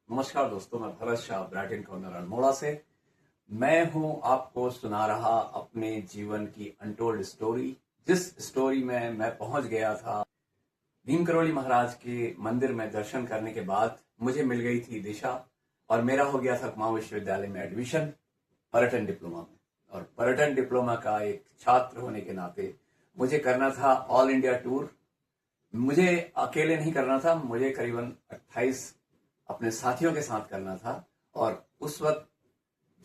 नमस्कार दोस्तों, मैं भरत शाह ब्राइटन कॉर्नर अल्मोड़ा से। मैं हूं आपको सुना रहा अपने जीवन की अनटोल्ड स्टोरी, जिस स्टोरी में मैं पहुंच गया था। भीम करोली महाराज के मंदिर में दर्शन करने के बाद मुझे मिल गई थी दिशा और मेरा हो गया था कुमाऊं विश्वविद्यालय में एडमिशन पर्यटन डिप्लोमा में। और पर्यटन डिप्लोमा का एक छात्र होने के नाते मुझे करना था ऑल इंडिया टूर। मुझे अकेले नहीं करना था, मुझे करीबन 28 अपने साथियों के साथ करना था। और उस वक्त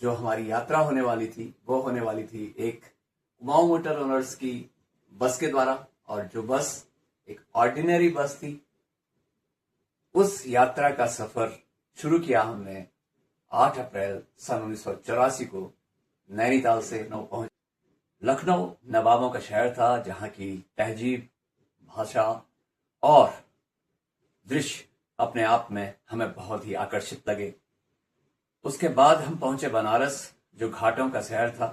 जो हमारी यात्रा होने वाली थी वो होने वाली थी एक कुमाऊं मोटर ओनर्स की बस के द्वारा, और जो बस एक ऑर्डिनरी बस थी। उस यात्रा का सफर शुरू किया हमने 8 अप्रैल सन 1984 को नैनीताल से लखनऊ पहुंच। लखनऊ नवाबों का शहर था, जहां की तहजीब, भाषा और दृश्य अपने आप में हमें बहुत ही आकर्षित लगे। उसके बाद हम पहुंचे बनारस, जो घाटों का शहर था।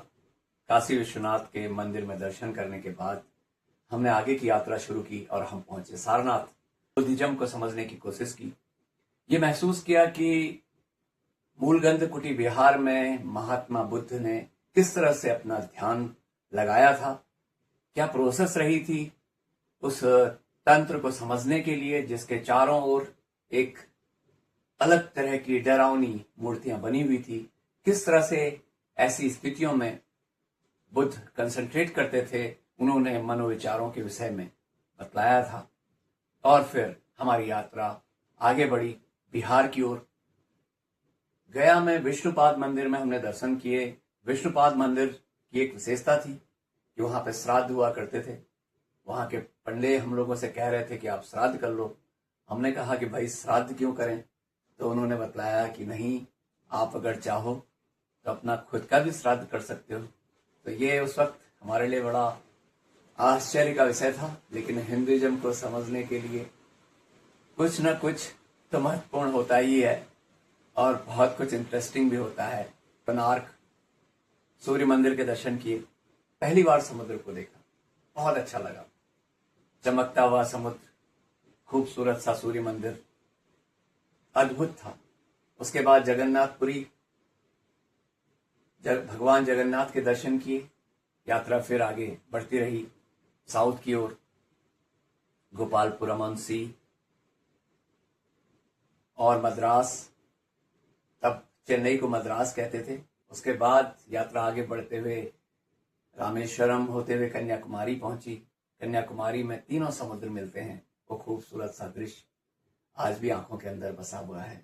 काशी विश्वनाथ के मंदिर में दर्शन करने के बाद हमने आगे की यात्रा शुरू की और हम पहुंचे सारनाथ। बुद्धिज्म को समझने की कोशिश की। ये महसूस किया कि मूलगंध कुटी बिहार में महात्मा बुद्ध ने किस तरह से अपना ध्यान लगाया था, क्या प्रोसेस रही थी उस तंत्र को समझने के लिए, जिसके चारों ओर एक अलग तरह की डरावनी मूर्तियां बनी हुई थी। किस तरह से ऐसी स्थितियों में बुद्ध कंसंट्रेट करते थे, उन्होंने मनोविचारों के विषय में बतलाया था। और फिर हमारी यात्रा आगे बढ़ी बिहार की ओर। गया में विष्णुपाद मंदिर में हमने दर्शन किए। विष्णुपाद मंदिर की एक विशेषता थी कि वहां पे श्राद्ध हुआ करते थे। वहां के पंडे हम लोगों से कह रहे थे कि आप श्राद्ध कर लो। हमने कहा कि भाई श्राद्ध क्यों करें, तो उन्होंने बतलाया कि नहीं, आप अगर चाहो तो अपना खुद का भी श्राद्ध कर सकते हो। तो ये उस वक्त हमारे लिए बड़ा आश्चर्य का विषय था। लेकिन हिंदुइज्म को समझने के लिए कुछ न कुछ तो महत्वपूर्ण होता ही है और बहुत कुछ इंटरेस्टिंग भी होता है। कोणार्क सूर्य मंदिर के दर्शन किए। पहली बार समुद्र को देखा, बहुत अच्छा लगा। चमकता हुआ समुद्र, खूबसूरत सा सूर्य मंदिर, अद्भुत था। उसके बाद जगन्नाथपुरी, भगवान जगन्नाथ के दर्शन किए। यात्रा फिर आगे बढ़ती रही साउथ की ओर, गोपालपुरम अंसी और मद्रास। तब चेन्नई को मद्रास कहते थे। उसके बाद यात्रा आगे बढ़ते हुए रामेश्वरम होते हुए कन्याकुमारी पहुंची। कन्याकुमारी में तीनों समुद्र मिलते हैं। वो खूबसूरत सा दृश्य आज भी आंखों के अंदर बसा हुआ है।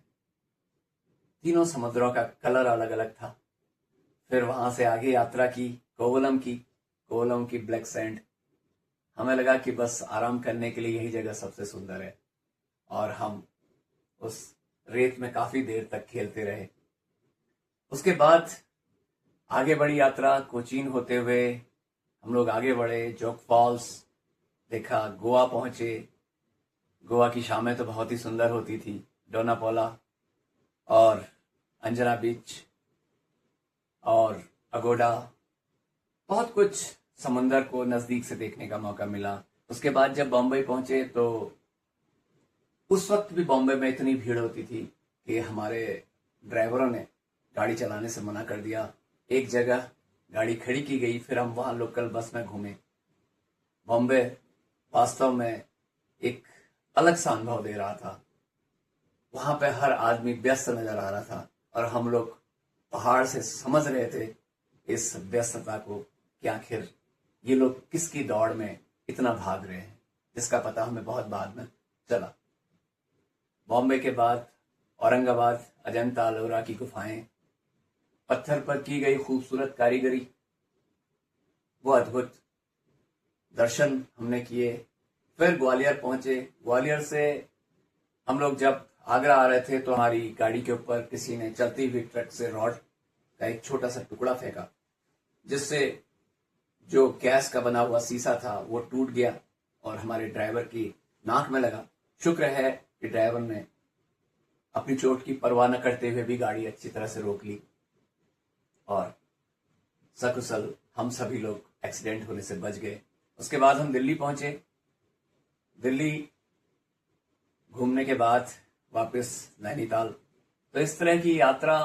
तीनों समुद्रों का कलर अलग अलग था। फिर वहां से आगे यात्रा की कोवलम की ब्लैक सैंड। हमें लगा कि बस आराम करने के लिए यही जगह सबसे सुंदर है, और हम उस रेत में काफी देर तक खेलते रहे। उसके बाद आगे बढ़ी यात्रा। कोचीन होते हुए हम लोग आगे बढ़े, जोग फॉल्स देखा, गोवा पहुंचे। गोवा की शामें तो बहुत ही सुंदर होती थी। डोनापोला और अंजना बीच और अगोडा, बहुत कुछ समंदर को नजदीक से देखने का मौका मिला। उसके बाद जब बॉम्बे पहुंचे तो उस वक्त भी बॉम्बे में इतनी भीड़ होती थी कि हमारे ड्राइवरों ने गाड़ी चलाने से मना कर दिया। एक जगह गाड़ी खड़ी की गई, फिर हम वहां लोकल बस में घूमे। बॉम्बे वास्तव में एक अलग सा अनुभव दे रहा था। वहां पे हर आदमी व्यस्त नजर आ रहा था और हम लोग पहाड़ से समझ रहे थे इस व्यस्तता को कि आखिर ये लोग किसकी दौड़ में इतना भाग रहे हैं, जिसका पता हमें बहुत बाद में चला। बॉम्बे के बाद औरंगाबाद, अजंता अलोरा की गुफाएं, पत्थर पर की गई खूबसूरत कारीगरी, वो अद्भुत दर्शन हमने किए। फिर ग्वालियर पहुंचे। ग्वालियर से हम लोग जब आगरा आ रहे थे तो हमारी गाड़ी के ऊपर किसी ने चलती हुई ट्रक से रॉड का एक छोटा सा टुकड़ा फेंका, जिससे जो गैस का बना हुआ शीशा था वो टूट गया और हमारे ड्राइवर की नाक में लगा। शुक्र है कि ड्राइवर ने अपनी चोट की परवाह न करते हुए भी गाड़ी अच्छी तरह से रोक ली और सकुशल हम सभी लोग एक्सीडेंट होने से बच गए। उसके बाद हम दिल्ली पहुंचे। दिल्ली घूमने के बाद वापस नैनीताल तो इस तरह की यात्रा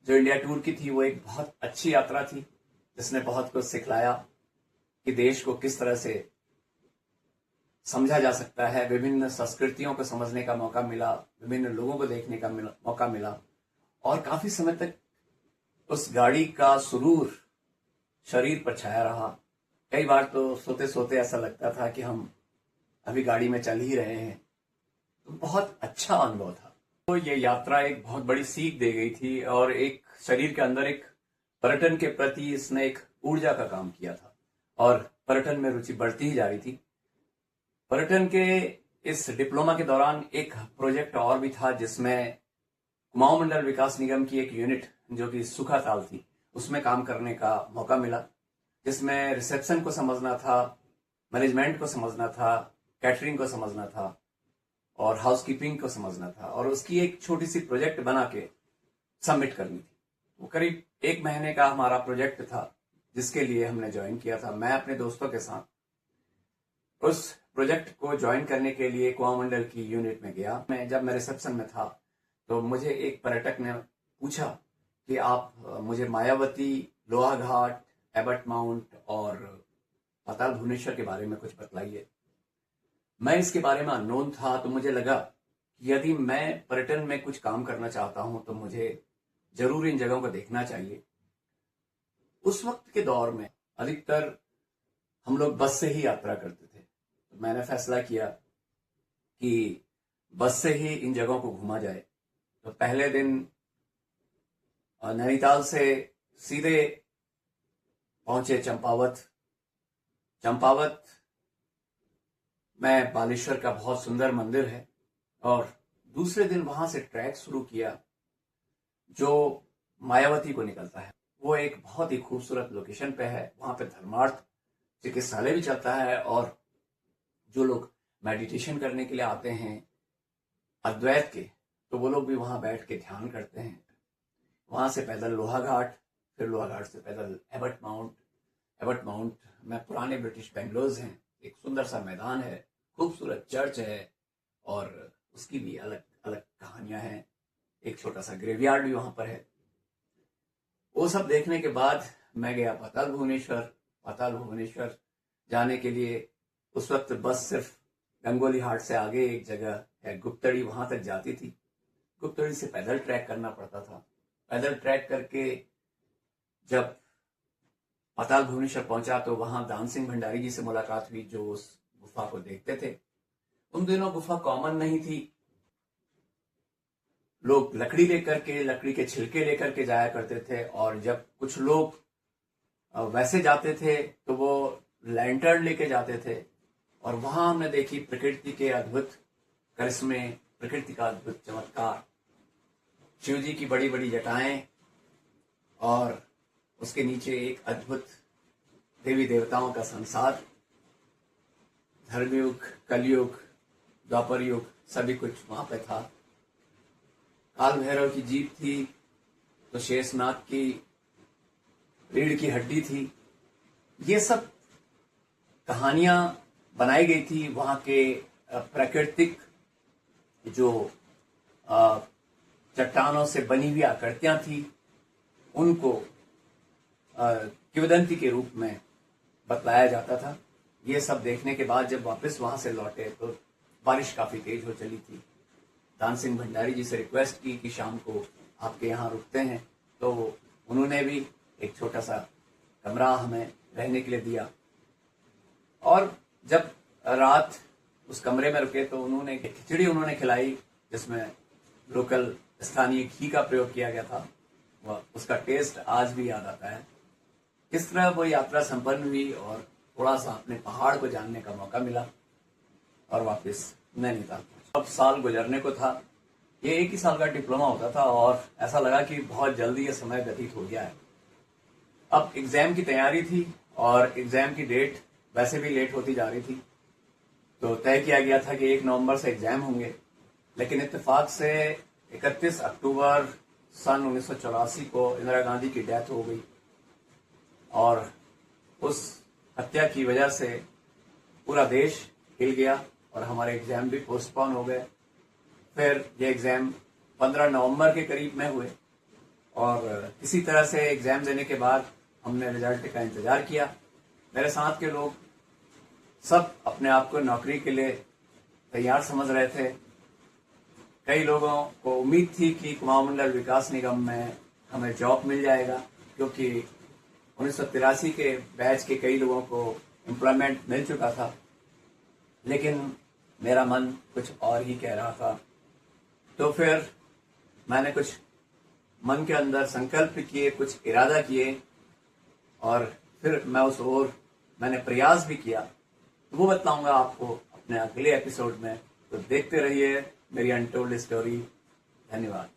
जो इंडिया टूर की थी वो एक बहुत अच्छी यात्रा थी, जिसने बहुत कुछ सिखलाया कि देश को किस तरह से समझा जा सकता है। विभिन्न संस्कृतियों को समझने का मौका मिला, विभिन्न लोगों को देखने का मौका मिला, और काफी समय तक उस गाड़ी का सुरूर शरीर पर छाया रहा। कई बार तो सोते सोते ऐसा लगता था कि हम अभी गाड़ी में चल ही रहे हैं। तो बहुत अच्छा अनुभव था। तो ये यात्रा एक बहुत बड़ी सीख दे गई थी, और एक शरीर के अंदर एक पर्यटन के प्रति इसने एक ऊर्जा का काम किया था, और पर्यटन में रुचि बढ़ती ही जा रही थी। पर्यटन के इस डिप्लोमा के दौरान एक प्रोजेक्ट और भी था, जिसमें कुमाऊं मंडल विकास निगम की एक यूनिट जो कि सुखाताल थी, उसमें काम करने का मौका मिला, जिसमें रिसेप्शन को समझना था, मैनेजमेंट को समझना था, कैटरिंग को समझना था, और हाउसकीपिंग को समझना था, और उसकी एक छोटी सी प्रोजेक्ट बना के सबमिट करनी थी। वो करीब 1 महीने का हमारा प्रोजेक्ट था, जिसके लिए हमने ज्वाइन किया था। मैं अपने दोस्तों के साथ उस प्रोजेक्ट को ज्वाइन करने के लिए कुमाऊं मंडल की यूनिट में गया। जब मैं रिसेप्शन में था तो मुझे एक पर्यटक ने पूछा कि आप मुझे मायावती, लोहा घाट, एबट माउंट और पाताल भुवनेश्वर के बारे में कुछ बतलाइए। मैं इसके बारे में अननोन था, तो मुझे लगा कि यदि मैं पर्यटन में कुछ काम करना चाहता हूं तो मुझे जरूर इन जगहों को देखना चाहिए। उस वक्त के दौर में अधिकतर हम लोग बस से ही यात्रा करते थे, तो मैंने फैसला किया कि बस से ही इन जगहों को घूमा जाए। तो पहले दिन नैनीताल से सीधे पहुंचे चंपावत। चंपावत में बालेश्वर का बहुत सुंदर मंदिर है, और दूसरे दिन वहां से ट्रैक शुरू किया जो मायावती को निकलता है। वो एक बहुत ही खूबसूरत लोकेशन पे है। वहां पे धर्मार्थ चिकित्सालय भी चलता है, और जो लोग मेडिटेशन करने के लिए आते हैं अद्वैत के, तो वो लोग भी वहां बैठ के ध्यान करते हैं। वहां से पैदल लोहा घाट, फिर लोहा घाट से पैदल एबट माउंट। एबट माउंट में पुराने ब्रिटिश बेंगलोज हैं, एक सुंदर सा मैदान है, खूबसूरत चर्च है, और उसकी भी अलग अलग कहानियां हैं। एक छोटा सा ग्रेवयार्ड भी वहां पर है। वो सब देखने के बाद मैं गया पाताल भुवनेश्वर। पाताल भुवनेश्वर जाने के लिए उस वक्त बस सिर्फ गंगोली हाट से आगे एक जगह है गुप्तड़ी, वहां तक जाती थी। गुप्तड़ी से पैदल ट्रैक करना पड़ता था। पैदल ट्रैक करके जब पाताल भुवनेश्वर पहुंचा तो वहां दान सिंह भंडारी जी से मुलाकात हुई, जो उस गुफा को देखते थे। उन दिनों गुफा कॉमन नहीं थी, लोग लकड़ी के छिलके लेकर के जाया करते थे, और जब कुछ लोग वैसे जाते थे तो वो लैंटर्न लेके जाते थे। और वहां हमने देखी प्रकृति के अद्भुत करिश्मे, प्रकृति का अद्भुत चमत्कार, शिव जी की बड़ी बड़ी जटाएं, और उसके नीचे एक अद्भुत देवी देवताओं का संसार। धर्मयुग, कलयुग, द्वापर युग, सभी कुछ वहां पे था। काल भैरव की जीप थी, तो शेषनाग की रीढ़ की हड्डी थी। ये सब कहानियां बनाई गई थी। वहां के प्राकृतिक जो चट्टानों से बनी हुई आकृतियां थी, उनको किंवदंती के रूप में बतलाया जाता था। ये सब देखने के बाद जब वापस वहां से लौटे तो बारिश काफी तेज हो चली थी। दान सिंह भंडारी जी से रिक्वेस्ट की कि शाम को आपके यहाँ रुकते हैं, तो उन्होंने भी एक छोटा सा कमरा हमें रहने के लिए दिया। और जब रात उस कमरे में रुके तो उन्होंने खिचड़ी खिलाई, जिसमें लोकल स्थानीय घी का प्रयोग किया गया था। वह उसका टेस्ट आज भी याद आता है। किस तरह वो यात्रा संपन्न हुई, और थोड़ा सा अपने पहाड़ को जानने का मौका मिला, और वापस नैनीताल। अब साल गुजरने को था। ये 1 ही साल का डिप्लोमा होता था, और ऐसा लगा कि बहुत जल्दी ये समय व्यतीत हो गया है। अब एग्जाम की तैयारी थी, और एग्जाम की डेट वैसे भी लेट होती जा रही थी। तो तय किया गया था कि 1 नवंबर से एग्जाम होंगे, लेकिन इत्तेफाक से 31 अक्टूबर सन 1984 को इंदिरा गांधी की डेथ हो गई, और उस हत्या की वजह से पूरा देश हिल गया, और हमारे एग्जाम भी पोस्टपोन हो गए। फिर ये एग्जाम 15 नवंबर के करीब में हुए और किसी तरह से एग्जाम देने के बाद हमने रिजल्ट का इंतजार किया। मेरे साथ के लोग सब अपने आप को नौकरी के लिए तैयार समझ रहे थे। कई लोगों को उम्मीद थी कि कुमाऊं मंडल विकास निगम में हमें जॉब मिल जाएगा, क्योंकि 1983 के बैच के कई लोगों को एम्प्लॉयमेंट मिल चुका था। लेकिन मेरा मन कुछ और ही कह रहा था। तो फिर मैंने कुछ मन के अंदर संकल्प किए, कुछ इरादा किए और फिर मैं उस ओर मैंने प्रयास भी किया। तो वो बताऊंगा आपको अपने अगले एपिसोड में। तो देखते रहिए मेरी अनटोल्ड स्टोरी। धन्यवाद।